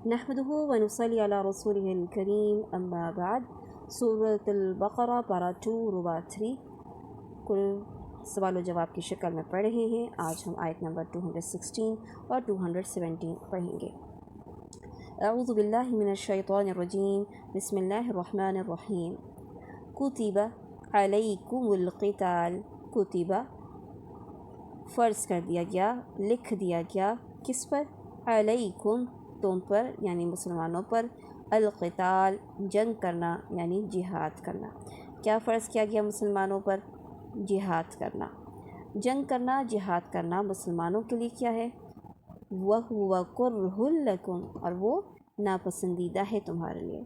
نحمدہ ونصلی علی رسولہ الکریم اما بعد۔ سورۃ البقرہ پارہ 2 ربع 3 کل سوال و جواب کی شکل میں پڑھ رہے ہیں۔ آج ہم آیت نمبر 216 اور 217 پڑھیں گے۔ اعوذ باللہ من الشیطان الرجیم، بسم اللہ الرحمن الرحیم۔ کتب علیکم القتال، کتب فرض کر دیا گیا، لکھ دیا گیا، کس پر؟ علیکم تم پر یعنی مسلمانوں پر، القتال جنگ کرنا یعنی جہاد کرنا۔ کیا فرض کیا گیا مسلمانوں پر؟ جہاد کرنا۔ جنگ کرنا، جہاد کرنا مسلمانوں کے لیے کیا ہے؟ وَهُوَ كُرْهٌ لَكُمْ، اور وہ ناپسندیدہ ہے تمہارے لیے،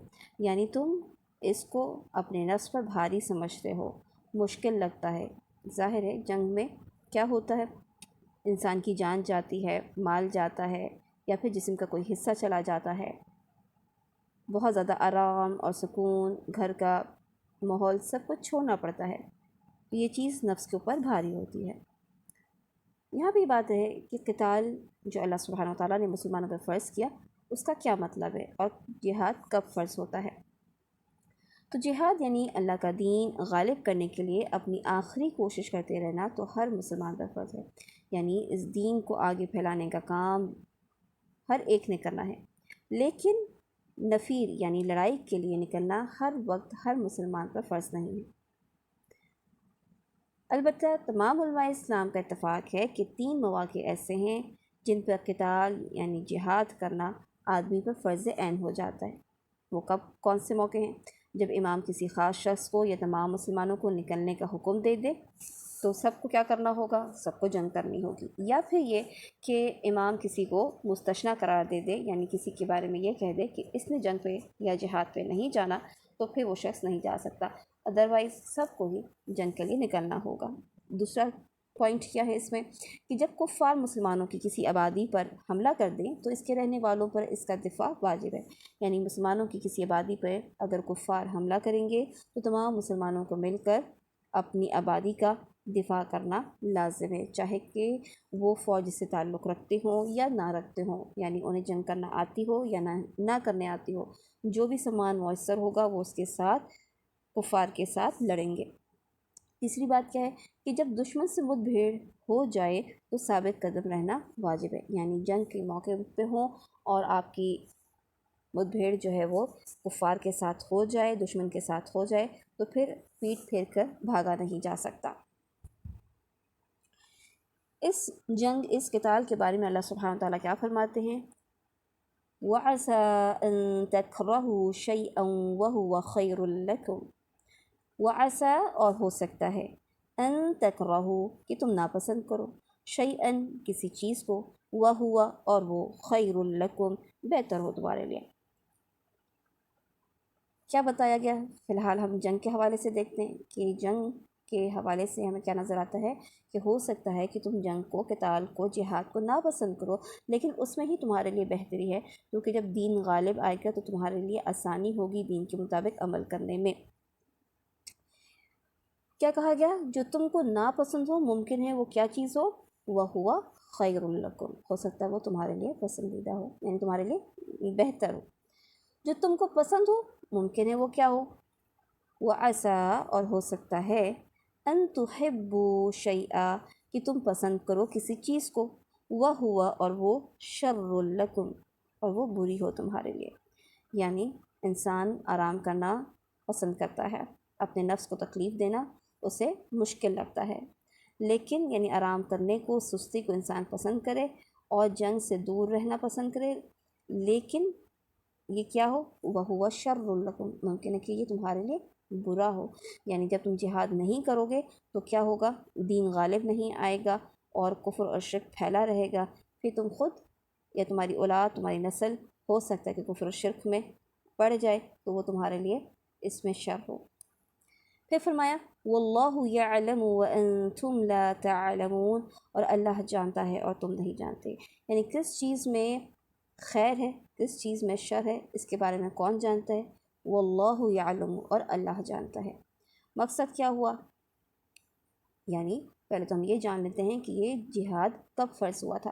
یعنی تم اس کو اپنے نفس پر بھاری سمجھتے ہو، مشکل لگتا ہے۔ ظاہر ہے جنگ میں کیا ہوتا ہے، انسان کی جان جاتی ہے، مال جاتا ہے، یا پھر جسم کا کوئی حصہ چلا جاتا ہے۔ بہت زیادہ آرام اور سکون، گھر کا ماحول سب کچھ چھوڑنا پڑتا ہے، یہ چیز نفس کے اوپر بھاری ہوتی ہے۔ یہاں بھی بات ہے کہ قتال جو اللہ سبحانہ و تعالیٰ نے مسلمانوں پر فرض کیا، اس کا کیا مطلب ہے، اور جہاد کب فرض ہوتا ہے؟ تو جہاد یعنی اللہ کا دین غالب کرنے کے لیے اپنی آخری کوشش کرتے رہنا تو ہر مسلمان پر فرض ہے، یعنی اس دین کو آگے پھیلانے کا کام ہر ایک نے کرنا ہے، لیکن نفیر یعنی لڑائی کے لیے نکلنا ہر وقت ہر مسلمان پر فرض نہیں ہے۔ البتہ تمام علماء اسلام کا اتفاق ہے کہ 3 مواقع ایسے ہیں جن پر قتال یعنی جہاد کرنا آدمی پر فرض عین ہو جاتا ہے۔ وہ کون سے موقع ہیں؟ جب امام کسی خاص شخص کو یا تمام مسلمانوں کو نکلنے کا حکم دے دے تو سب کو کیا کرنا ہوگا؟ سب کو جنگ کرنی ہوگی، یا پھر یہ کہ امام کسی کو مستثنیٰ قرار دے دے، یعنی کسی کے بارے میں یہ کہہ دے کہ اس نے جنگ پہ یا جہاد پہ نہیں جانا تو پھر وہ شخص نہیں جا سکتا، ادروائز سب کو ہی جنگ کے لیے نکلنا ہوگا۔ دوسرا پوائنٹ کیا ہے اس میں کہ جب کفار مسلمانوں کی کسی آبادی پر حملہ کر دیں تو اس کے رہنے والوں پر اس کا دفاع واجب ہے، یعنی مسلمانوں کی کسی آبادی پر اگر کفار حملہ کریں گے تو تمام مسلمانوں کو مل کر اپنی آبادی کا دفاع کرنا لازم ہے، چاہے کہ وہ فوج سے تعلق رکھتے ہوں یا نہ رکھتے ہوں، یعنی انہیں جنگ کرنا آتی ہو یا نہ کرنے آتی ہو، جو بھی سامان میسر ہوگا وہ اس کے ساتھ کفار کے ساتھ لڑیں گے۔ تیسری بات کیا ہے کہ جب دشمن سے مد بھیڑ ہو جائے تو ثابت قدم رہنا واجب ہے، یعنی جنگ کے موقع پہ ہوں اور آپ کی مد بھیڑ جو ہے وہ کفار کے ساتھ ہو جائے، دشمن کے ساتھ ہو جائے تو پھر پیٹ پھیر کر بھاگا نہیں جا سکتا۔ اس جنگ، اس قتال کے بارے میں اللہ سبحانہ وتعالیٰ کیا فرماتے ہیں؟ وَعَسَىٰ أَن تَكْرَهُوا شَيْئًا وَهُوَ خَيْرٌ لَكُمْ، وَعَسَىٰ اور ہو سکتا ہے، أَن تَكْرَهُوا کہ تم ناپسند کرو، شَيْئًا کسی چیز کو، وَهُوَ اور وہ خَيْرٌ لَكُمْ بہتر ہو تمہارے لیے۔ کیا بتایا گیا؟ فی الحال ہم جنگ کے حوالے سے دیکھتے ہیں کہ جنگ کے حوالے سے ہمیں کیا نظر آتا ہے کہ ہو سکتا ہے کہ تم جنگ کو، قتال کو، جہاد کو ناپسند کرو، لیکن اس میں ہی تمہارے لیے بہتری ہے، کیونکہ جب دین غالب آئے گا تو تمہارے لیے آسانی ہوگی دین کے مطابق عمل کرنے میں۔ کیا کہا گیا؟ جو تم کو ناپسند ہو، ممکن ہے وہ کیا چیز ہو؟ وَهُوَ خَيْرٌ لَكُمْ، ہو سکتا ہے وہ تمہارے لیے پسندیدہ ہو، یعنی تمہارے لیے بہتر ہو۔ جو تم کو پسند ہو، ممکن ہے وہ کیا ہو؟ وَعَسَىٰ اور ہو سکتا ہے، أَن تُحِبُّوا شَيْئًا کہ تم پسند کرو کسی چیز کو، وَهُوَ اور وہ شَرٌّ لَكُمْ اور وہ بری ہو تمہارے لیے، یعنی انسان آرام کرنا پسند کرتا ہے، اپنے نفس کو تکلیف دینا اسے مشکل لگتا ہے، لیکن یعنی آرام کرنے کو، سستی کو انسان پسند کرے اور جنگ سے دور رہنا پسند کرے، لیکن یہ کیا ہو؟ وَهُوَ شَرٌّ لَكُمْ ممکن ہے کہ یہ تمہارے لیے برا ہو، یعنی جب تم جہاد نہیں کرو گے تو کیا ہوگا؟ دین غالب نہیں آئے گا اور کفر اور شرک پھیلا رہے گا، پھر تم خود یا تمہاری اولاد، تمہاری نسل ہو سکتا ہے کہ کفر اور شرک میں پڑ جائے تو وہ تمہارے لیے اس میں شر ہو۔ پھر فرمایا وَاللَّهُ يَعْلَمُ وَأَنْتُمْ لَا تَعْلَمُونَ اور اللہ جانتا ہے اور تم نہیں جانتے، یعنی کس چیز میں خیر ہے، کس چیز میں شر ہے، اس کے بارے میں کون جانتا ہے؟ واللہ یعلم اور اللہ جانتا ہے۔ مقصد کیا ہوا؟ یعنی پہلے تو ہم یہ جان لیتے ہیں کہ یہ جہاد کب فرض ہوا تھا۔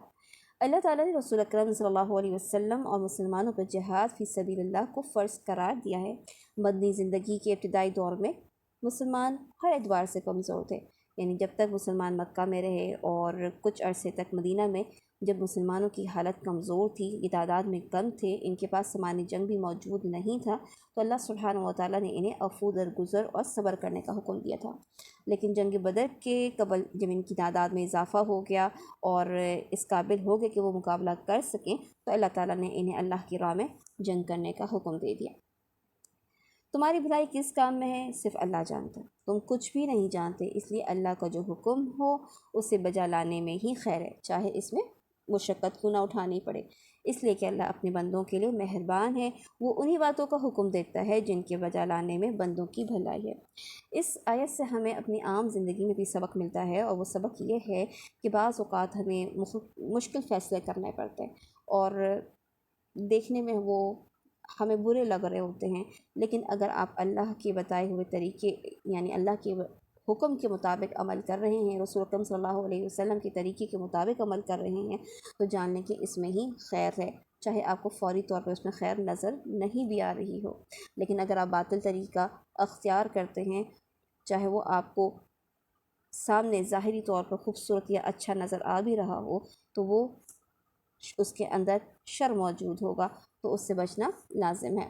اللہ تعالیٰ نے رسول اکرم صلی اللہ علیہ وسلم اور مسلمانوں پر جہاد فی سبیل اللہ کو فرض قرار دیا ہے۔ مدنی زندگی کے ابتدائی دور میں مسلمان ہر اعتبار سے کمزور تھے، یعنی جب تک مسلمان مکہ میں رہے اور کچھ عرصے تک مدینہ میں، جب مسلمانوں کی حالت کمزور تھی، یہ تعداد میں کم تھے، ان کے پاس سامان جنگ بھی موجود نہیں تھا، تو اللہ سبحانہ و تعالیٰ نے انہیں عفو درگزر اور صبر کرنے کا حکم دیا تھا۔ لیکن جنگ بدر کے قبل جب ان کی تعداد میں اضافہ ہو گیا اور اس قابل ہو گئے کہ وہ مقابلہ کر سکیں، تو اللہ تعالیٰ نے انہیں اللہ کی راہ میں جنگ کرنے کا حکم دے دیا۔ تمہاری بھلائی کس کام میں ہے صرف اللہ جانتا ہے، تم کچھ بھی نہیں جانتے، اس لیے اللہ کا جو حکم ہو اسے بجا لانے میں ہی خیر ہے، چاہے اس میں مشقت کیوں نہ اٹھانی پڑے، اس لیے کہ اللہ اپنے بندوں کے لیے مہربان ہے، وہ انہی باتوں کا حکم دیتا ہے جن کے بجا لانے میں بندوں کی بھلائی ہے۔ اس آیت سے ہمیں اپنی عام زندگی میں بھی سبق ملتا ہے، اور وہ سبق یہ ہے کہ بعض اوقات ہمیں مشکل فیصلے کرنے پڑتے ہیں اور دیکھنے میں وہ ہمیں برے لگ رہے ہوتے ہیں، لیکن اگر آپ اللہ کے بتائے ہوئے طریقے یعنی اللہ کے حکم کے مطابق عمل کر رہے ہیں، رسول اکرم صلی اللہ علیہ وسلم کے طریقے کے مطابق عمل کر رہے ہیں، تو جان لیں کہ اس میں ہی خیر ہے، چاہے آپ کو فوری طور پر اس میں خیر نظر نہیں بھی آ رہی ہو۔ لیکن اگر آپ باطل طریقہ اختیار کرتے ہیں، چاہے وہ آپ کو سامنے ظاہری طور پر خوبصورت یا اچھا نظر آ بھی رہا ہو، تو وہ اس کے اندر شر موجود ہوگا، تو اس سے بچنا لازم ہے۔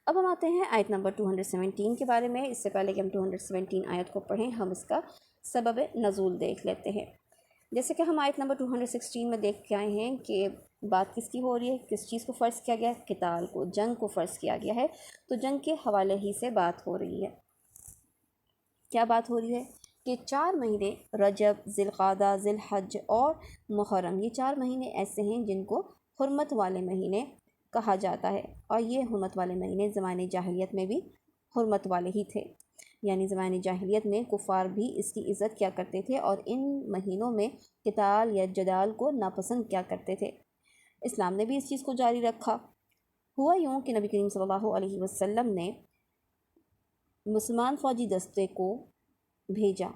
اب ہم آتے ہیں آیت نمبر 217 کے بارے میں۔ اس سے پہلے کہ ہم 217 آیت کو پڑھیں، ہم اس کا سبب نزول دیکھ لیتے ہیں۔ جیسے کہ ہم آیت نمبر 216 میں دیکھ کے آئے ہیں کہ بات کس کی ہو رہی ہے، کس چیز کو فرض کیا گیا ہے، قتال کو، جنگ کو فرض کیا گیا ہے، تو جنگ کے حوالے ہی سے بات ہو رہی ہے۔ کیا بات ہو رہی ہے کہ 4 مہینے رجب، ذی القعدہ، ذی الحج اور محرم، یہ 4 مہینے ایسے ہیں جن کو حرمت والے مہینے کہا جاتا ہے، اور یہ حرمت والے مہینے زمانے جاہلیت میں بھی حرمت والے ہی تھے، یعنی زمانے جاہلیت میں کفار بھی اس کی عزت کیا کرتے تھے اور ان مہینوں میں قتال یا جدال کو ناپسند کیا کرتے تھے۔ اسلام نے بھی اس چیز کو جاری رکھا۔ ہوا یوں کہ نبی کریم صلی اللہ علیہ وسلم نے مسلمان فوجی دستے کو بھیجا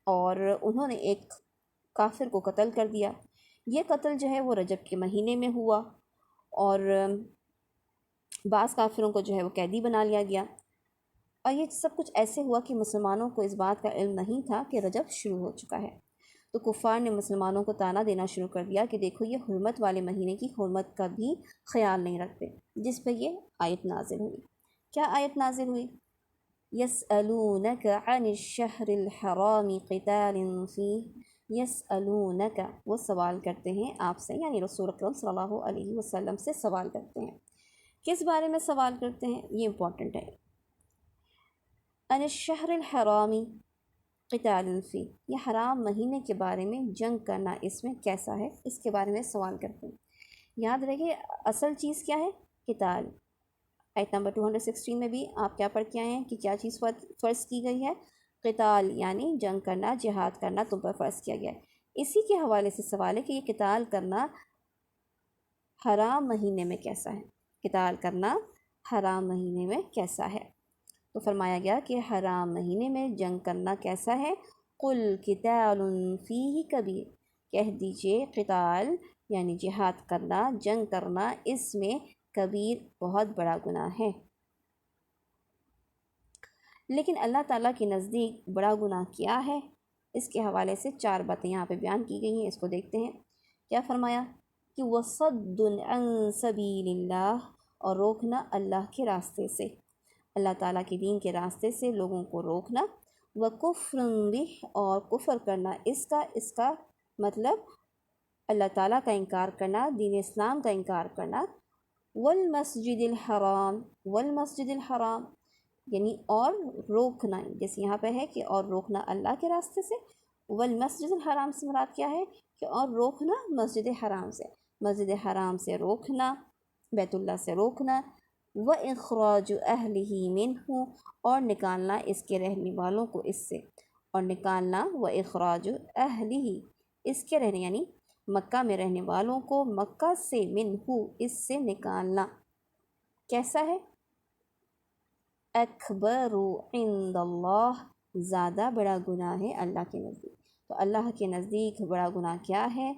اور انہوں نے ایک کافر کو قتل کر دیا۔ یہ قتل جو ہے وہ رجب کے مہینے میں ہوا، اور بعض کافروں کو جو ہے وہ قیدی بنا لیا گیا، اور یہ سب کچھ ایسے ہوا کہ مسلمانوں کو اس بات کا علم نہیں تھا کہ رجب شروع ہو چکا ہے، تو کفار نے مسلمانوں کو طعنہ دینا شروع کر دیا کہ دیکھو یہ حرمت والے مہینے کی حرمت کا بھی خیال نہیں رکھتے، جس پہ یہ آیت نازل ہوئی۔ کیا آیت نازل ہوئی؟ يَسْأَلُونَكَ عَنِ الشَّهْرِ الْحَرَامِ قِتَالٍ فِيهِ، يَسْأَلُونَكَ، وہ سوال کرتے ہیں آپ سے، یعنی رسول اکرم صلی اللہ علیہ وسلم سے سوال کرتے ہیں۔ کس بارے میں سوال کرتے ہیں؟ یہ امپورٹنٹ ہے۔ عن الشہر الحرامی قتال فی، یہ حرام مہینے کے بارے میں جنگ کرنا اس میں کیسا ہے، اس کے بارے میں سوال کرتے ہیں۔ یاد رکھیے اصل چیز کیا ہے؟ قتال۔ آیت نمبر 216 میں بھی آپ کیا پڑھ کے آئے ہیں کہ کیا چیز فرض کی گئی ہے؟ قتال، یعنی جنگ کرنا، جہاد کرنا تم پر فرض کیا گیا ہے۔ اسی کے حوالے سے سوال ہے کہ یہ قتال کرنا حرام مہینے میں کیسا ہے، قتال کرنا حرام مہینے میں کیسا ہے؟ تو فرمایا گیا کہ حرام مہینے میں جنگ کرنا کیسا ہے؟ قل قتال فیہ کبیر، کہہ دیجئے قتال یعنی جہاد کرنا، جنگ کرنا، اس میں کبیر، بہت بڑا گناہ ہے۔ لیکن اللہ تعالیٰ کے نزدیک بڑا گناہ کیا ہے؟ اس کے حوالے سے 4 باتیں یہاں پہ بیان کی گئی ہیں، اس کو دیکھتے ہیں۔ کیا فرمایا کہ وَصَدٌّ عَن سَبِيلِ اللَّهِ، اور روکنا اللہ کے راستے سے، اللہ تعالیٰ کے دین کے راستے سے لوگوں کو روکنا، وَكُفْرٌ بِهِ، اور کفر کرنا اس کا مطلب اللہ تعالیٰ کا انکار کرنا، دین اسلام کا انکار کرنا، والمسجد الحرام، والمسجد الحرام یعنی اور روکنا، جیسے یہاں پہ ہے کہ اور روکنا اللہ کے راستے سے، والمسجد الحرام سے مراد کیا ہے کہ اور روکنا مسجد حرام سے، مسجد حرام سے روکنا، بیت اللہ سے روکنا، وَإِخْرَاجُ أَهْلِهِ مِنْهُ، اور نکالنا اس کے رہنے والوں کو اس سے، اور نکالنا وَإِخْرَاجُ أَهْلِهِ، اس کے رہنے یعنی مکہ میں رہنے والوں کو مکہ سے، منہو، اس سے نکالنا کیسا ہے؟ اکبر عند اللہ، زیادہ بڑا گناہ ہے اللہ کے نزدیک، تو اللہ کے نزدیک بڑا گناہ کیا ہے؟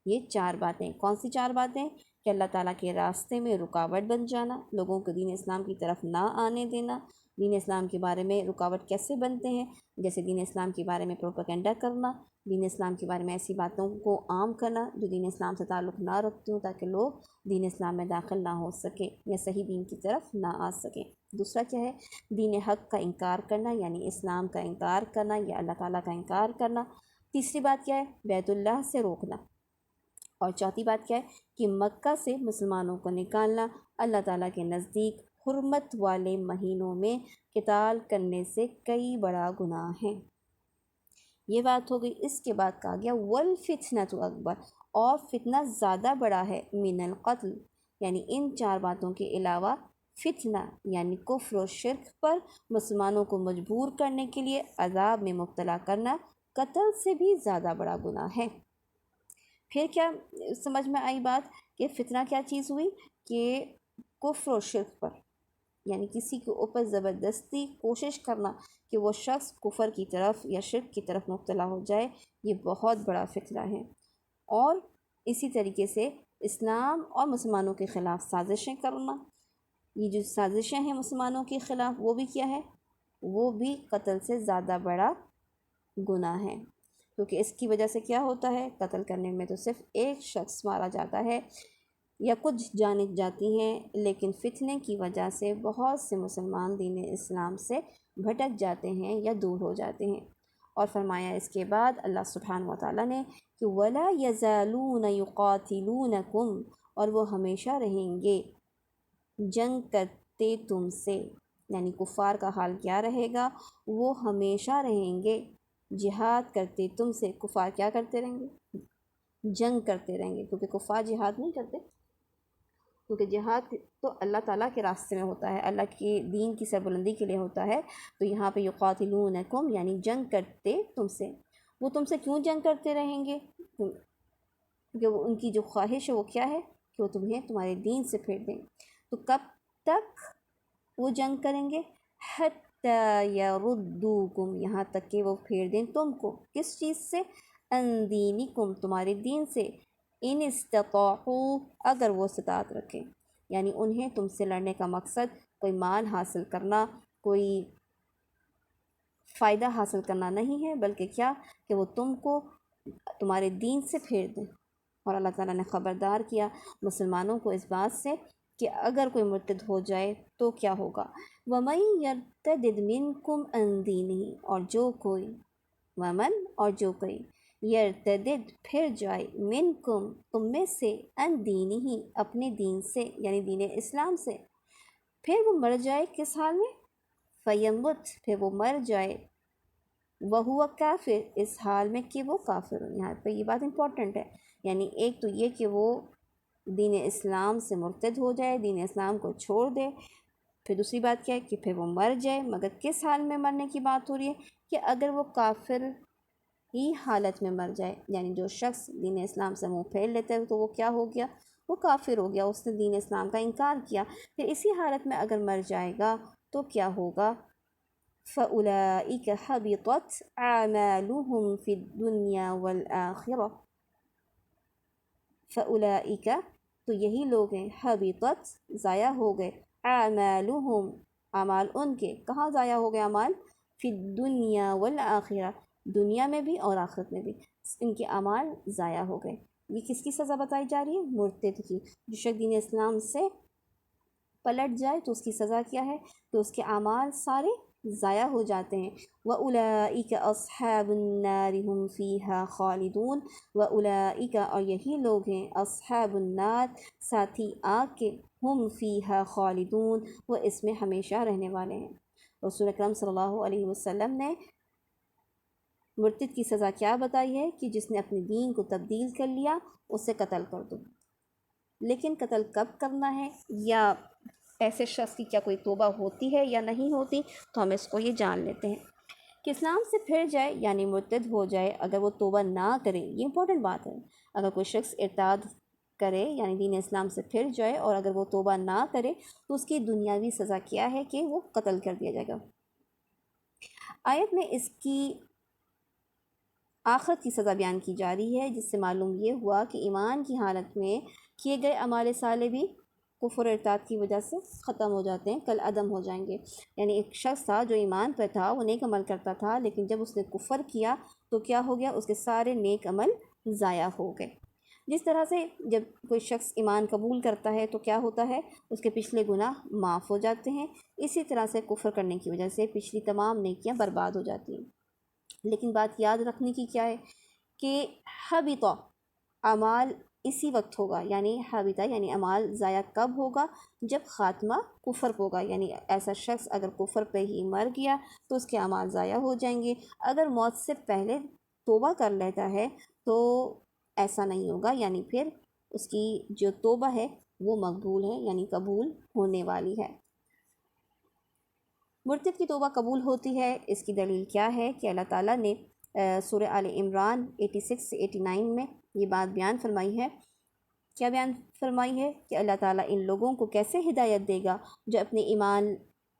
یہ 4 باتیں۔ کون سی 4 باتیں؟ کہ اللہ تعالیٰ کے راستے میں رکاوٹ بن جانا، لوگوں کو دین اسلام کی طرف نہ آنے دینا۔ دین اسلام کے بارے میں رکاوٹ کیسے بنتے ہیں؟ جیسے دین اسلام کے بارے میں پروپیگنڈا کرنا، دین اسلام کے بارے میں ایسی باتوں کو عام کرنا جو دین اسلام سے تعلق نہ رکھتی ہوں، تاکہ لوگ دین اسلام میں داخل نہ ہو سکے یا صحیح دین کی طرف نہ آ سکیں۔ دوسرا کیا ہے؟ دین حق کا انکار کرنا، یعنی اسلام کا انکار کرنا یا اللہ تعالیٰ کا انکار کرنا۔ تیسری بات کیا ہے؟ بیت اللہ سے روکنا۔ اور چوتھی بات کیا ہے؟ کہ مکہ سے مسلمانوں کو نکالنا۔ اللہ تعالیٰ کے نزدیک حرمت والے مہینوں میں قتال کرنے سے کئی بڑا گناہ ہے۔ یہ بات ہو گئی۔ اس کے بعد کہا گیا والفتنۃ اکبر، اور فتنہ زیادہ بڑا ہے من القتل، یعنی ان 4 باتوں کے علاوہ فتنہ یعنی کفر و شرک پر مسلمانوں کو مجبور کرنے کے لیے عذاب میں مبتلا کرنا قتل سے بھی زیادہ بڑا گناہ ہے۔ پھر کیا سمجھ میں آئی بات؟ کہ فتنہ کیا چیز ہوئی؟ کہ کفر و شرک پر، یعنی کسی کے اوپر زبردستی کوشش کرنا کہ وہ شخص کفر کی طرف یا شرک کی طرف مبتلا ہو جائے، یہ بہت بڑا فتنہ ہے۔ اور اسی طریقے سے اسلام اور مسلمانوں کے خلاف سازشیں کرنا، یہ جو سازشیں ہیں مسلمانوں کے خلاف، وہ بھی کیا ہے؟ وہ بھی قتل سے زیادہ بڑا گناہ ہے، کیونکہ اس کی وجہ سے کیا ہوتا ہے؟ قتل کرنے میں تو صرف ایک شخص مارا جاتا ہے یا کچھ جانیں جاتی ہیں، لیکن فتنے کی وجہ سے بہت سے مسلمان دین اسلام سے بھٹک جاتے ہیں یا دور ہو جاتے ہیں۔ اور فرمایا اس کے بعد اللہ سبحانہ و تعالیٰ نے کہ وَلَا يَزَالُونَ يُقَاتِلُونَكُمْ، اور وہ ہمیشہ رہیں گے جنگ کرتے تم سے، یعنی کفار کا حال کیا رہے گا؟ وہ ہمیشہ رہیں گے جہاد کرتے تم سے۔ کفار کیا کرتے رہیں گے؟ جنگ کرتے رہیں گے، کیونکہ کفار جہاد نہیں کرتے، کیونکہ جہاد تو اللہ تعالیٰ کے راستے میں ہوتا ہے، اللہ کے دین کی سربلندی کے لیے ہوتا ہے۔ تو یہاں پہ یقاتلونکم یعنی جنگ کرتے تم سے۔ وہ تم سے کیوں جنگ کرتے رہیں گے؟ کیونکہ وہ ان کی جو خواہش ہے وہ کیا ہے؟ کہ وہ تمہیں تمہارے دین سے پھیر دیں۔ تو کب تک وہ جنگ کریں گے؟ حتی یردوکم، یہاں تک کہ وہ پھیر دیں تم کو کس چیز سے؟ ان دینکم، تمہارے دین سے۔ ان استطاعوا، اگر وہ استطاعت رکھیں، یعنی انہیں تم سے لڑنے کا مقصد کوئی مال حاصل کرنا، کوئی فائدہ حاصل کرنا نہیں ہے، بلکہ کیا؟ کہ وہ تم کو تمہارے دین سے پھیر دیں۔ اور اللہ تعالیٰ نے خبردار کیا مسلمانوں کو اس بات سے کہ اگر کوئی مرتد ہو جائے تو کیا ہوگا؟ وَمَن يَرْتَدِدْ مِنْكُمْ عَنْ دِينِهِ، اور جو کوئی یرتدد پھر جائے منکم تم میں سے، ان دینہی اپنے دین سے، یعنی دین اسلام سے، پھر وہ مر جائے کس حال میں؟ فیمت، پھر وہ مر جائے وہو کافر، اس حال میں کہ وہ کافر ہو۔ یہاں پہ یہ بات امپورٹنٹ ہے، یعنی ایک تو یہ کہ وہ دین اسلام سے مرتد ہو جائے، دین اسلام کو چھوڑ دے، پھر دوسری بات کیا ہے کہ پھر وہ مر جائے، مگر کس حال میں مرنے کی بات ہو رہی ہے؟ کہ اگر وہ کافر ہی حالت میں مر جائے، یعنی جو شخص دین اسلام سے منہ پھیر لیتا ہے تو وہ کیا ہو گیا؟ وہ کافر ہو گیا، اس نے دین اسلام کا انکار کیا۔ پھر اسی حالت میں اگر مر جائے گا تو کیا ہوگا؟ فَأُولَئِكَ حَبِطَتْ أَعْمَالُهُمْ فِي الدُّنْيَا وَالْآخِرَةِ، فَأُولَئِكَ تو یہی لوگ ہیں، حَبِطَتْ ضائع ہو گئے، أَعْمَالُهُمْ اعمال ان کے، کہاں ضائع ہو گئے اعمال؟ فی الدنیا والآخرہ، دنیا میں بھی اور آخرت میں بھی ان کے اعمال ضائع ہو گئے۔ یہ کس کی سزا بتائی جا رہی ہے؟ مرتد کی۔ جو شخص دین اسلام سے پلٹ جائے تو اس کی سزا کیا ہے؟ تو اس کے اعمال سارے ضائع ہو جاتے ہیں۔ وَأُولَئِكَ أَصْحَابُ النَّارِ هُمْ فِيهَا خَالِدُونَ، وَأُولَئِكَ اور یہی لوگ ہیں، أَصْحَابُ النَّارِ ساتھی آگ کے، ہم فِيهَا خَالِدُونَ وہ اس میں ہمیشہ رہنے والے ہیں۔ رسول اکرم صلی اللہ علیہ وسلم نے مرتد کی سزا کیا بتائی ہے؟ کہ جس نے اپنے دین کو تبدیل کر لیا اسے قتل کر دو۔ لیکن قتل کب کرنا ہے، یا ایسے شخص کی کیا کوئی توبہ ہوتی ہے یا نہیں ہوتی؟ تو ہم اس کو یہ جان لیتے ہیں کہ اسلام سے پھر جائے یعنی مرتد ہو جائے، اگر وہ توبہ نہ کرے، یہ امپورٹنٹ بات ہے، اگر کوئی شخص ارتاد کرے یعنی دین اسلام سے پھر جائے اور اگر وہ توبہ نہ کرے تو اس کی دنیاوی سزا کیا ہے؟ کہ وہ قتل کر دیا جائے گا۔ آیت میں اس کی آخرت کی سزا بیان کی جا رہی ہے، جس سے معلوم یہ ہوا کہ ایمان کی حالت میں کیے گئے اعمال صالح بھی کفر و ارتاد کی وجہ سے ختم ہو جاتے ہیں، کل عدم ہو جائیں گے۔ یعنی ایک شخص تھا جو ایمان پہ تھا، وہ نیک عمل کرتا تھا، لیکن جب اس نے کفر کیا تو کیا ہو گیا؟ اس کے سارے نیک عمل ضائع ہو گئے۔ جس طرح سے جب کوئی شخص ایمان قبول کرتا ہے تو کیا ہوتا ہے؟ اس کے پچھلے گناہ معاف ہو جاتے ہیں، اسی طرح سے کفر کرنے کی وجہ سے پچھلی تمام نیکیاں برباد ہو جاتی ہیں۔ لیکن بات یاد رکھنے کی کیا ہے کہ حبط اعمال اسی وقت ہوگا، یعنی حبطہ یعنی اعمال ضائع کب ہوگا؟ جب خاتمہ کفر ہوگا، یعنی ایسا شخص اگر کفر پہ ہی مر گیا تو اس کے اعمال ضائع ہو جائیں گے۔ اگر موت سے پہلے توبہ کر لیتا ہے تو ایسا نہیں ہوگا، یعنی پھر اس کی جو توبہ ہے وہ مقبول ہے، یعنی قبول ہونے والی ہے۔ مرتد کی توبہ قبول ہوتی ہے، اس کی دلیل کیا ہے کہ اللہ تعالیٰ نے سورہ آل عمران 86 سے 89 میں یہ بات بیان فرمائی ہے۔ کیا بیان فرمائی ہے کہ اللہ تعالیٰ ان لوگوں کو کیسے ہدایت دے گا جو اپنے ایمان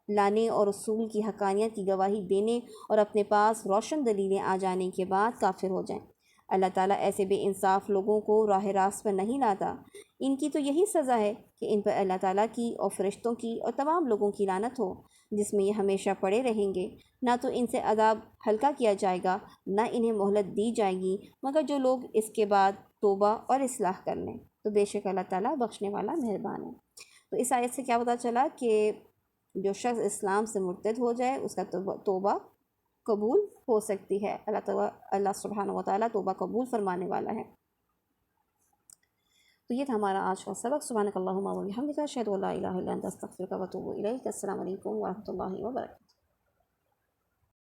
لانے اور رسول کی حقانیت کی گواہی دینے اور اپنے پاس روشن دلیلیں آ جانے کے بعد کافر ہو جائیں۔ اللہ تعالیٰ ایسے بے انصاف لوگوں کو راہ راست پر نہیں لاتا۔ ان کی تو یہی سزا ہے کہ ان پر اللہ تعالیٰ کی اور فرشتوں کی اور تمام لوگوں کی لعنت ہو، جس میں یہ ہمیشہ پڑے رہیں گے۔ نہ تو ان سے عذاب ہلکا کیا جائے گا، نہ انہیں مہلت دی جائے گی، مگر جو لوگ اس کے بعد توبہ اور اصلاح کر لیں تو بے شک اللہ تعالیٰ بخشنے والا مہربان ہے۔ تو اس آیت سے کیا پتہ چلا کہ جو شخص اسلام سے مرتد ہو جائے اس کا توبہ قبول ہو سکتی ہے، اللہ سبحانہ و تعالیٰ توبہ قبول فرمانے والا ہے۔ تو یہ تھا ہمارا آج کا سبق۔ سبحانک اللہم و بحمدک، اشہد ان لا الہ الا انت، استغفرک و اتوب الیک۔ السلام علیکم ورحمۃ اللہ وبرکاتہ۔